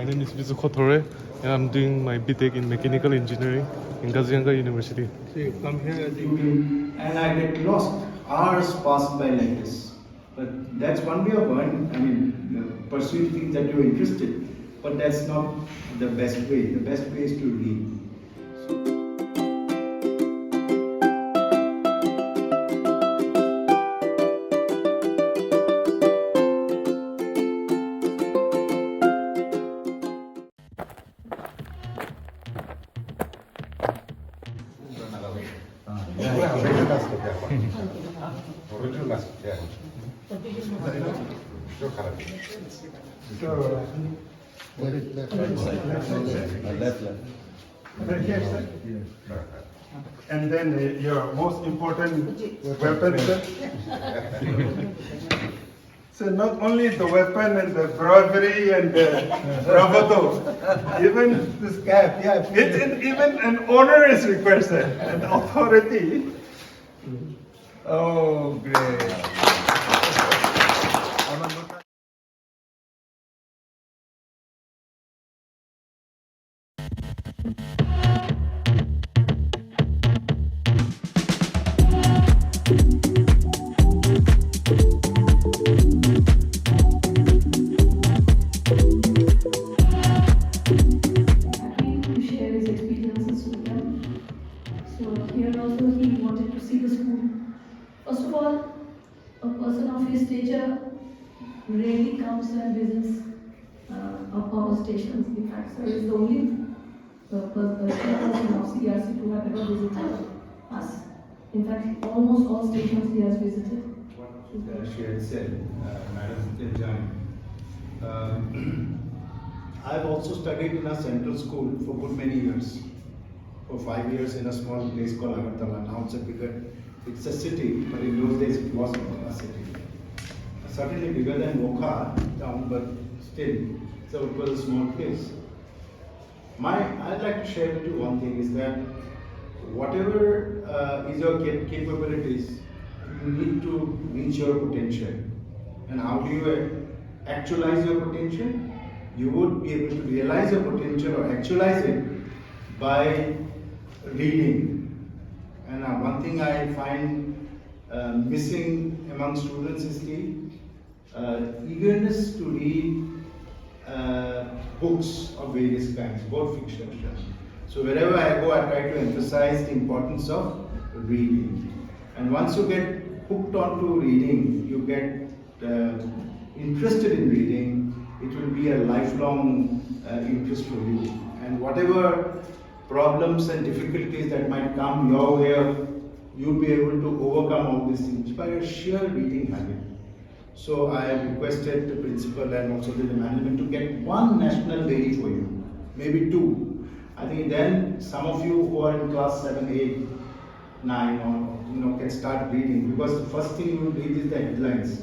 My name is Mizuko and I'm doing my BTech in Mechanical Engineering in Kazianga University. So you come here as you and I get lost. Hours pass by like this. But that's one way of pursuing things that you're interested. But that's not the best way. The best way is to read. And then your most important weapon, sir. So not only the weapon and the bravery and the bravado, even this cap, even an honor is required, sir, and authority. Oh, great. First of all, a person of his stature rarely comes and visits our power stations. In fact, sir is the only chairperson of CERC to have ever visited us. In fact, almost all stations he has visited. What she had said, Madam Doyang. I've also studied in a central school for good many years. For 5 years in a small place called Agartala. Now it's a city, but in those days it wasn't a city. Certainly bigger than Wokha town, but still, so it was a small place. I'd like to share with you one thing is that whatever is your capabilities, you need to reach your potential. And how do you actualize your potential? You would be able to realize your potential or actualize it by reading. And one thing I find missing among students is the eagerness to read books of various kinds, both fiction and fiction. So wherever I go, I try to emphasize the importance of reading. And once you get hooked onto reading, you get interested in reading, it will be a lifelong interest for you. And whatever problems and difficulties that might come your way, you'll be able to overcome all these things by a sheer reading habit. So I have requested the principal and also the management to get one national diary for you, maybe two. I think then some of you who are in class 7, 8, 9 or can start reading, because the first thing you will read is the headlines.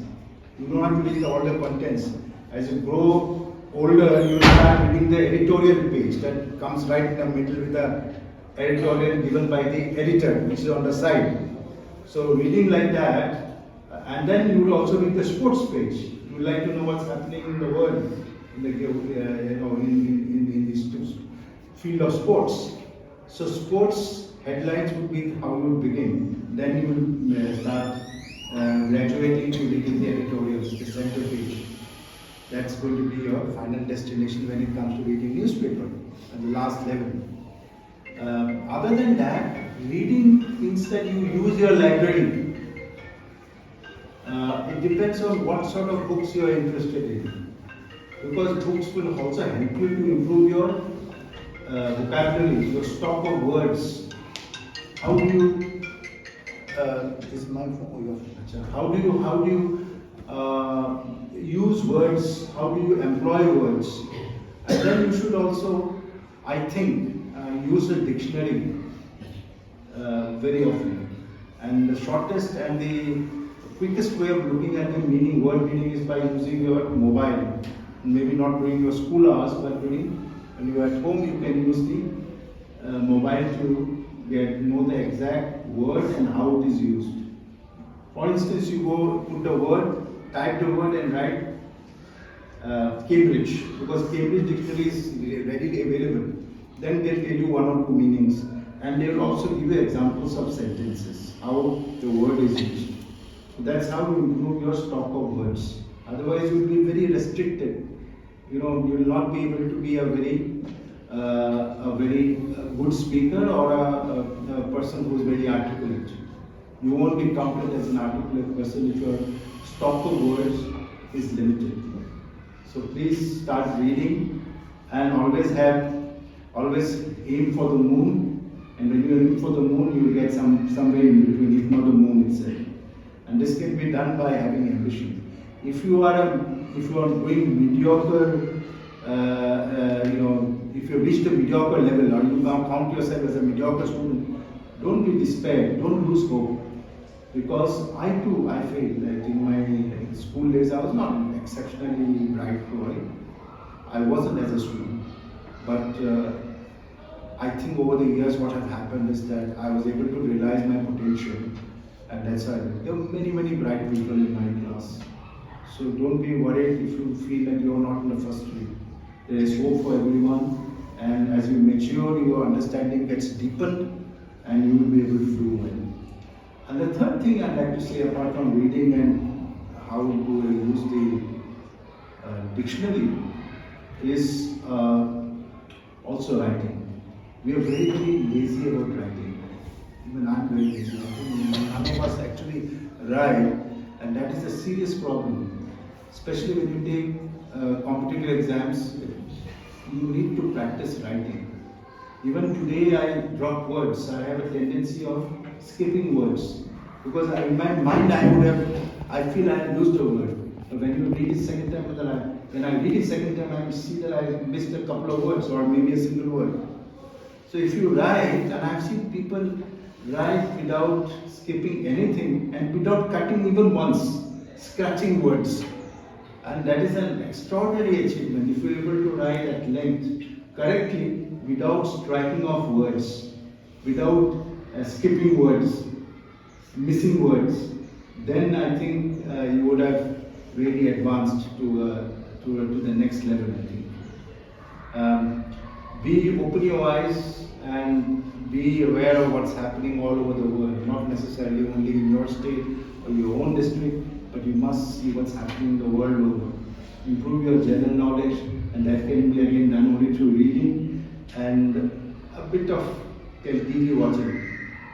You don't have to read all the contents. As you grow older, you will start reading the editorial page that comes right in the middle with the editorial given by the editor, which is on the side. So reading like that, and then you will also read the sports page. You would like to know what's happening in the world, in the in this field of sports. So sports headlines would be how you would begin. Then you will start graduating to reading the editorials, the center page. That's going to be your final destination when it comes to reading newspaper at the last level. Other than that, reading things that you use your library. It depends on what sort of books you are interested in. Because books will also help you to improve your vocabulary, your stock of words. How do you is my phone or your phone? How do you use words? How do you employ words? And then you should also, I think, use a dictionary very often. And the shortest and the quickest way of looking at the meaning, word meaning, is by using your mobile. Maybe not during your school hours, but when you are at home, you can use the mobile to know the exact word and how it is used. For instance, you go put a word, type the word and write Cambridge, because Cambridge dictionary is readily available. Then they'll tell you one or two meanings, and they will also give you examples of sentences, how the word is used. So that's how you improve your stock of words. Otherwise, you will be very restricted. You will not be able to be a very good speaker or a person who is very articulate. You won't be counted as an articulate person if your stock of words is limited. So please start reading, and always aim for the moon. And when you aim for the moon, you will get somewhere in between, if not the moon itself. And this can be done by having ambition. If you are doing mediocre, if you reach the mediocre level, or you count yourself as a mediocre student, don't be despaired, don't lose hope. Because I failed. Like in my school days, I was not an exceptionally bright boy. I wasn't as a student. But I think over the years what has happened is that I was able to realize my potential. And that's why there were many, many bright people in my class. So don't be worried if you feel that you're not in the first three. There is hope for everyone. And as you mature, your understanding gets deepened and you will be able to do well. And the third thing I'd like to say, apart from reading and how to use the dictionary, is also writing. We are very, very lazy about writing. Even I'm very lazy. None of us actually write, and that is a serious problem. Especially when you take competitive exams, you need to practice writing. Even today I drop words. I have a tendency of skipping words because in my mind I feel I have used a word. But when you read it second time, when I read it second time, I see that I missed a couple of words or maybe a single word. So if you write, and I've seen people write without skipping anything and without cutting even once, scratching words. And that is an extraordinary achievement if you're able to write at length correctly without striking off words, without skipping words, missing words. Then I think you would have really advanced to the next level, I think. Open your eyes and be aware of what's happening all over the world, not necessarily only in your state or your own district, but you must see what's happening the world over. Improve your general knowledge, and that can be again done only through reading and a bit of TV watching.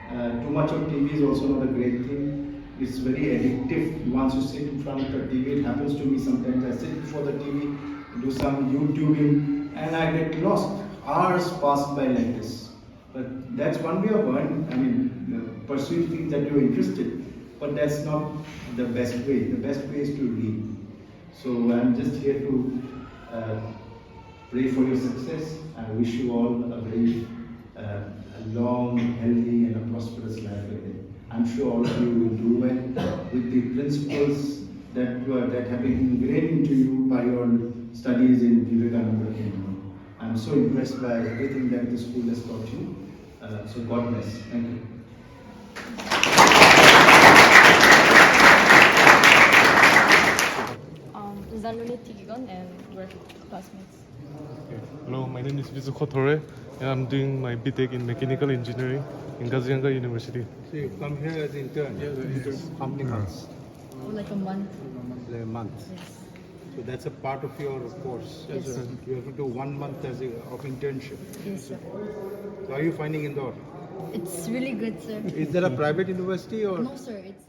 Too much of TV is also not a great thing. It's very addictive. Once you sit in front of the TV, it happens to me sometimes. I sit before the TV, do some YouTubing, and I get lost. Hours pass by like this. But that's one way of pursuing things that you're interested. But that's not the best way. The best way is to read. So I'm just here to pray for your success. I wish you all a very long, healthy, and a prosperous life ahead. I'm sure all of you will do well with the principles that have been ingrained into you by your studies in Vivekananda Kendra. I'm so impressed by everything that the school has taught you. So God bless. Thank you. Zanruni Tigigon, and we're classmates. Okay. Hello, my name is Vizuko Tore, and I'm doing my BTech in Mechanical Engineering in Kazuyaga University. So you come here as intern? Yes. How many months? Like a month. A month. Yes. So that's a part of your course. Yes, sir. You have to do 1 month of internship. Yes, sir. So how are you finding Indore? It's really good, sir. Is there a private university or? No, sir. It's